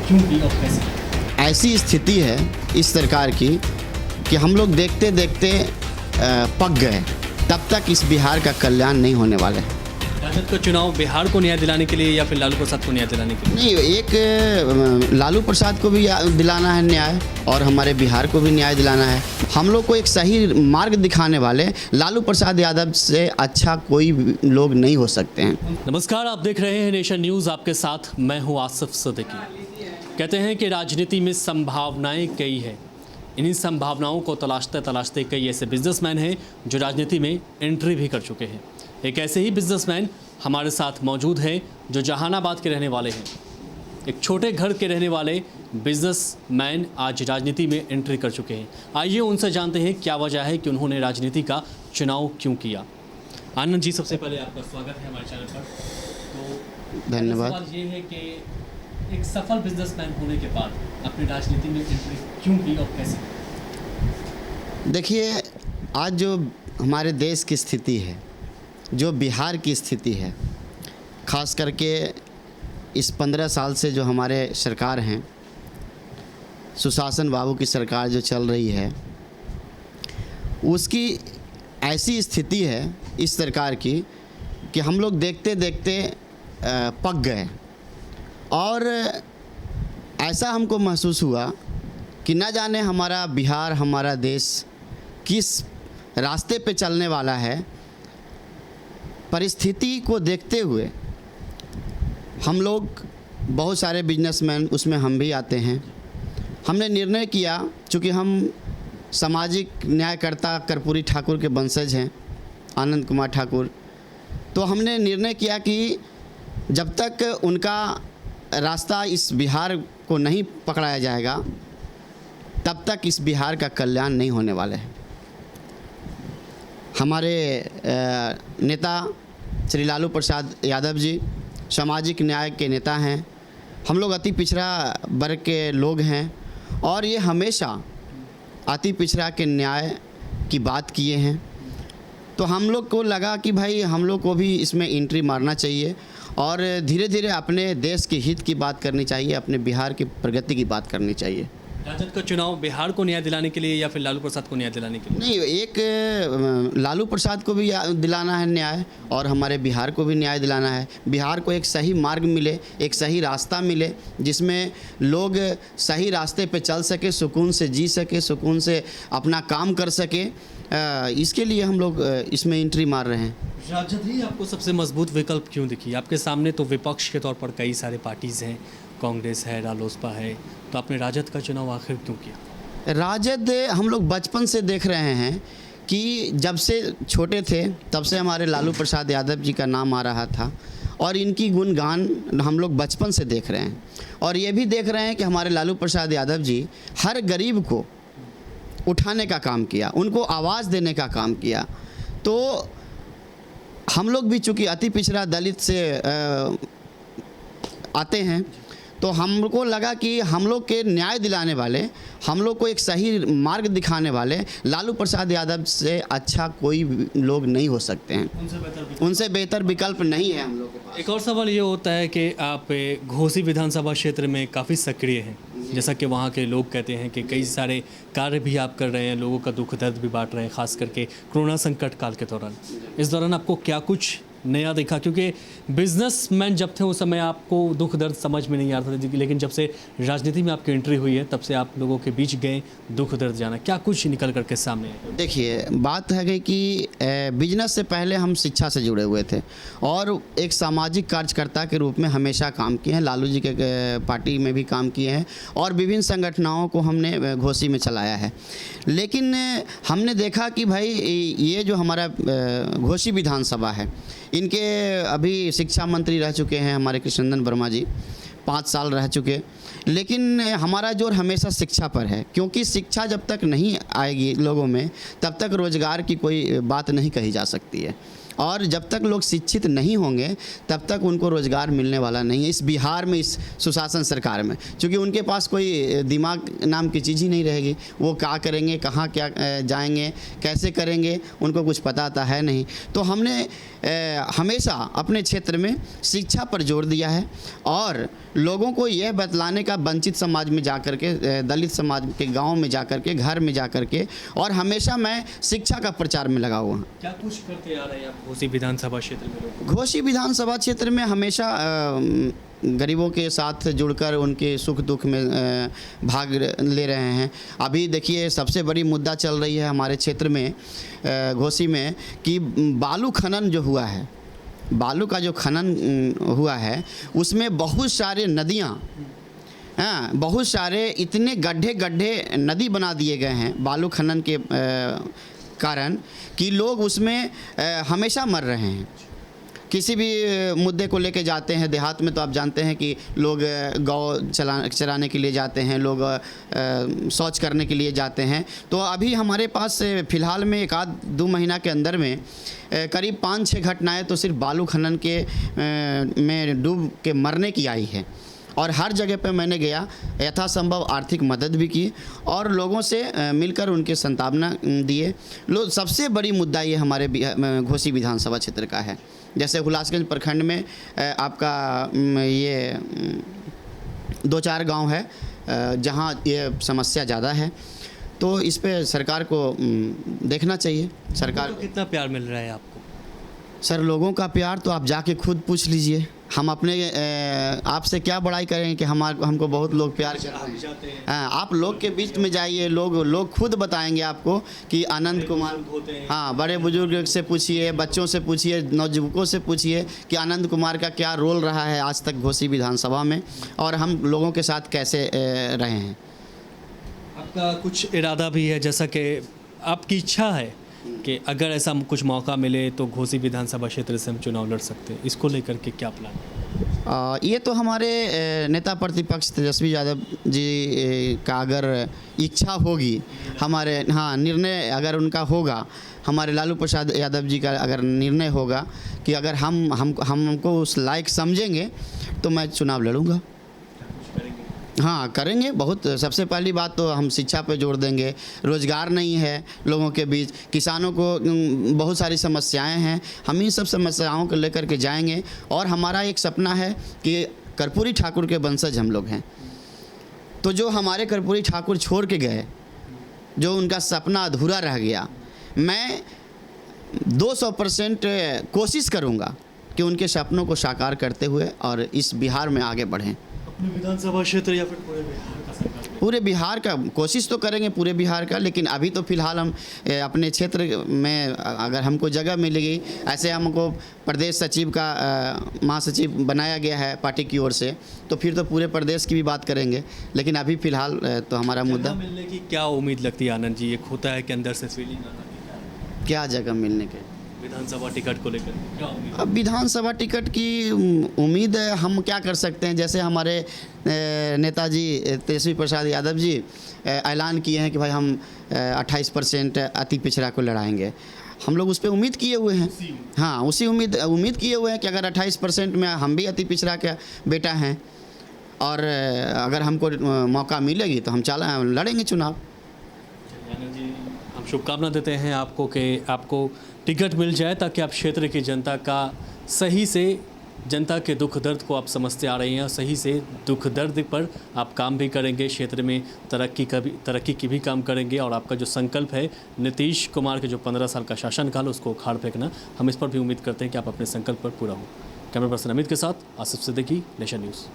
क्यों की और कैसे? ऐसी स्थिति है इस सरकार की कि हम लोग देखते देखते पक गए, तब तक इस बिहार का कल्याण नहीं होने वाला है। राजद का चुनाव बिहार को न्याय दिलाने के लिए या फिर लालू प्रसाद को न्याय दिलाने के लिए? नहीं, एक लालू प्रसाद को भी दिलाना है न्याय और हमारे बिहार को भी न्याय दिलाना है। हम लोग को एक सही मार्ग दिखाने वाले लालू प्रसाद यादव से अच्छा कोई लोग नहीं हो सकते हैं। नमस्कार, आप देख रहे हैं नेशन न्यूज़, आपके साथ मैं हूं आसिफ सिद्दीकी। कहते हैं कि राजनीति में संभावनाएं कई हैं। इन्हीं संभावनाओं को तलाशते तलाशते कई ऐसे बिजनेसमैन हैं जो राजनीति में एंट्री भी कर चुके हैं। एक ऐसे ही बिजनेसमैन हमारे साथ मौजूद हैं जो जहानाबाद के रहने वाले हैं। एक छोटे घर के रहने वाले बिजनेसमैन आज राजनीति में एंट्री कर चुके हैं। आइए उनसे जानते हैं क्या वजह है कि उन्होंने राजनीति का चुनाव क्यों किया। आनंद जी, सबसे पहले आपका स्वागत है हमारे चैनल पर। तो धन्यवाद। सवाल ये है कि एक सफल बिजनेसमैन होने के बाद अपनी राजनीति में एंट्री क्यों की और कैसे? देखिए, आज जो हमारे देश की स्थिति है, जो बिहार की स्थिति है, ख़ास करके इस 15 साल से जो हमारे सरकार हैं, सुशासन बाबू की सरकार जो चल रही है, उसकी ऐसी स्थिति है इस सरकार की कि हम लोग देखते देखते पक गए और ऐसा हमको महसूस हुआ कि न जाने हमारा बिहार, हमारा देश किस रास्ते पे चलने वाला है। परिस्थिति को देखते हुए हम लोग, बहुत सारे बिजनेसमैन, उसमें हम भी आते हैं, हमने निर्णय किया, चूँकि हम सामाजिक न्यायकर्ता कर्पूरी ठाकुर के वंशज हैं, आनंद कुमार ठाकुर, तो हमने निर्णय किया कि जब तक उनका रास्ता इस बिहार को नहीं पकड़ाया जाएगा, तब तक इस बिहार का कल्याण नहीं होने वाला है। हमारे नेता श्री लालू प्रसाद यादव जी सामाजिक न्याय के नेता हैं। हम लोग अति पिछड़ा वर्ग के लोग हैं और ये हमेशा अति पिछड़ा के न्याय की बात किए हैं। तो हम लोग को लगा कि भाई हम लोग को भी इसमें एंट्री मारना चाहिए और धीरे धीरे अपने देश के हित की बात करनी चाहिए, अपने बिहार की प्रगति की बात करनी चाहिए। राजद का चुनाव बिहार को न्याय दिलाने के लिए या फिर लालू प्रसाद को न्याय दिलाने के लिए? नहीं, एक लालू प्रसाद को भी दिलाना है न्याय और हमारे बिहार को भी न्याय दिलाना है। बिहार को एक सही मार्ग मिले, एक सही रास्ता मिले, जिसमें लोग सही रास्ते पे चल सके, सुकून से जी सके, सुकून से अपना काम कर सके। इसके लिए हम लोग इसमें एंट्री मार रहे हैं। राजद ही आपको सबसे मजबूत विकल्प क्यों दिखी? आपके सामने तो विपक्ष के तौर पर कई सारे पार्टीज़ हैं, कांग्रेस है, रालोसपा है, तो आपने राजद का चुनाव आखिर क्यों किया? राजद हम लोग बचपन से देख रहे हैं कि जब से छोटे थे तब से हमारे लालू प्रसाद यादव जी का नाम आ रहा था और इनकी गुणगान हम लोग बचपन से देख रहे हैं। और ये भी देख रहे हैं कि हमारे लालू प्रसाद यादव जी हर गरीब को उठाने का काम किया, उनको आवाज़ देने का काम किया। तो हम लोग भी चूँकि अति पिछड़ा दलित से आते हैं, तो हमको लगा कि हम लोग के न्याय दिलाने वाले, हम लोग को एक सही मार्ग दिखाने वाले लालू प्रसाद यादव से अच्छा कोई लोग नहीं हो सकते हैं। उनसे बेहतर विकल्प नहीं है हम लोग के पास। एक और सवाल ये होता है कि आप घोसी विधानसभा क्षेत्र में काफ़ी सक्रिय हैं, जैसा कि वहाँ के लोग कहते हैं कि कई सारे कार्य भी आप कर रहे हैं, लोगों का दुख दर्द भी बांट रहे हैं, खास करके कोरोना संकट काल के दौरान। इस दौरान आपको क्या कुछ नया देखा? क्योंकि बिजनेसमैन जब थे उस समय आपको दुख दर्द समझ में नहीं आता था, लेकिन जब से राजनीति में आपकी एंट्री हुई है तब से आप लोगों के बीच गए, दुख दर्द जाना, क्या कुछ निकल करके सामने आया? देखिए, बात है कि बिजनेस से पहले हम शिक्षा से जुड़े हुए थे और एक सामाजिक कार्यकर्ता के रूप में हमेशा काम किए हैं। लालू जी के पार्टी में भी काम किए हैं और विभिन्न संगठनों को हमने घोसी में चलाया है। लेकिन हमने देखा कि भाई ये जो हमारा घोसी विधानसभा है, इनके अभी शिक्षा मंत्री रह चुके हैं हमारे कृष्णनंदन वर्मा जी, 5 साल रह चुके। लेकिन हमारा जोर हमेशा शिक्षा पर है, क्योंकि शिक्षा जब तक नहीं आएगी लोगों में तब तक रोज़गार की कोई बात नहीं कही जा सकती है। और जब तक लोग शिक्षित नहीं होंगे तब तक उनको रोज़गार मिलने वाला नहीं है इस बिहार में, इस सुशासन सरकार में, क्योंकि उनके पास कोई दिमाग नाम की चीज़ ही नहीं रहेगी। वो क्या करेंगे, कहाँ क्या जाएंगे, कैसे करेंगे, उनको कुछ पता आता है नहीं। तो हमने हमेशा अपने क्षेत्र में शिक्षा पर जोर दिया है और लोगों को यह बतलाने का, वंचित समाज में जाकर के, दलित समाज के गांव में जाकर के, घर में जाकर के, और हमेशा मैं शिक्षा का प्रचार में लगा हुआ हूँ। क्या कुछ करते आ रहे हैं आप घोसी विधानसभा क्षेत्र में लोग? घोसी विधानसभा क्षेत्र में हमेशा गरीबों के साथ जुड़कर उनके सुख दुख में भाग ले रहे हैं। अभी देखिए सबसे बड़ी मुद्दा चल रही है हमारे क्षेत्र में, घोसी में, कि बालू खनन जो हुआ है, बालू का जो खनन हुआ है उसमें बहुत सारे नदियाँ, हाँ, बहुत सारे इतने गड्ढे गड्ढे नदी बना दिए गए हैं बालू खनन के कारण कि लोग उसमें हमेशा मर रहे हैं। किसी भी मुद्दे को लेके जाते हैं, देहात में तो आप जानते हैं कि लोग गौ चराने के लिए जाते हैं, लोग शौच करने के लिए जाते हैं। तो अभी हमारे पास फ़िलहाल में 1-2 महीना के अंदर में करीब 5-6 घटनाएं तो सिर्फ बालू खनन के में डूब के मरने की आई है। और हर जगह पे मैंने गया, यथासंभव आर्थिक मदद भी की और लोगों से मिलकर उनके सांत्वना दिए। लोग, सबसे बड़ी मुद्दा ये हमारे घोसी विधानसभा क्षेत्र का है। जैसे हुलासगंज प्रखंड में आपका ये 2-4 गांव है जहां ये समस्या ज़्यादा है, तो इस पे सरकार को देखना चाहिए। सरकार को कितना प्यार मिल रहा है आपको? सर, लोगों का प्यार तो आप जाके खुद पूछ लीजिए। हम अपने आपसे क्या बड़ाई करेंगे कि हमको बहुत लोग प्यार करते हैं। हाँ, आप लोग के बीच में जाइए, लोग खुद बताएंगे आपको कि आनंद कुमार होते हैं। हाँ, बड़े बुजुर्ग से पूछिए, बच्चों से पूछिए, नौजुवकों से पूछिए कि आनंद कुमार का क्या रोल रहा है आज तक घोसी विधानसभा में और हम लोगों के साथ कैसे रहे हैं। आपका कुछ इरादा भी है, जैसा कि आपकी इच्छा है कि अगर ऐसा कुछ मौका मिले तो घोसी विधानसभा क्षेत्र से हम चुनाव लड़ सकते हैं, इसको लेकर के क्या प्लान है? ये तो हमारे नेता प्रतिपक्ष तेजस्वी यादव जी का अगर इच्छा होगी, हमारे, हाँ, निर्णय अगर उनका होगा, हमारे लालू प्रसाद यादव जी का अगर निर्णय होगा कि अगर हमको उस लायक समझेंगे तो मैं चुनाव लड़ूंगा। हाँ, करेंगे। बहुत, सबसे पहली बात तो हम शिक्षा पे जोर देंगे। रोज़गार नहीं है लोगों के बीच, किसानों को बहुत सारी समस्याएं हैं, हम इन सब समस्याओं को लेकर के जाएंगे। और हमारा एक सपना है कि कर्पूरी ठाकुर के वंशज हम लोग हैं, तो जो हमारे कर्पूरी ठाकुर छोड़ के गए, जो उनका सपना अधूरा रह गया, मैं 200% कोशिश करूँगा कि उनके सपनों को साकार करते हुए और इस बिहार में आगे बढ़ें। अपने विधानसभा क्षेत्र या फिर पूरे बिहार का सरकार? पूरे बिहार का कोशिश तो करेंगे, पूरे बिहार का, लेकिन अभी तो फ़िलहाल हम अपने क्षेत्र में अगर हमको जगह मिलेगी, ऐसे हमको प्रदेश सचिव का महासचिव बनाया गया है पार्टी की ओर से, तो फिर तो पूरे प्रदेश की भी बात करेंगे। लेकिन अभी फ़िलहाल तो हमारा मुद्दा मिलने की क्या उम्मीद लगती है आनंद जी? एक होता है कि अंदर से फीलिंग आना, क्या जगह मिलने के विधानसभा टिकट को लेकर क्या उम्मीद? अब विधानसभा टिकट की उम्मीद हम क्या कर सकते हैं? जैसे हमारे नेताजी तेजस्वी प्रसाद यादव जी ऐलान किए हैं कि भाई हम 28% अति पिछड़ा को लड़ाएंगे, हम लोग उस पर उम्मीद किए हुए हैं। हाँ, उसी उम्मीद किए हुए हैं कि अगर 28% में हम भी अति पिछड़ा का बेटा हैं और अगर हमको मौका मिलेगी तो हम लड़ेंगे चुनाव। जी, हम शुभकामना देते हैं आपको कि आपको टिकट मिल जाए, ताकि आप क्षेत्र की जनता का सही से, जनता के दुख दर्द को आप समझते आ रहे हैं, सही से दुख दर्द पर आप काम भी करेंगे, क्षेत्र में तरक्की की भी काम करेंगे। और आपका जो संकल्प है नीतीश कुमार के जो 15 साल का शासनकाल, उसको उखाड़ फेंकना, हम इस पर भी उम्मीद करते हैं कि आप अपने संकल्प पर पूरा हो। कैमरा पर्सन अमित के साथ आसिफ सिद्दीकी, नेशन न्यूज़।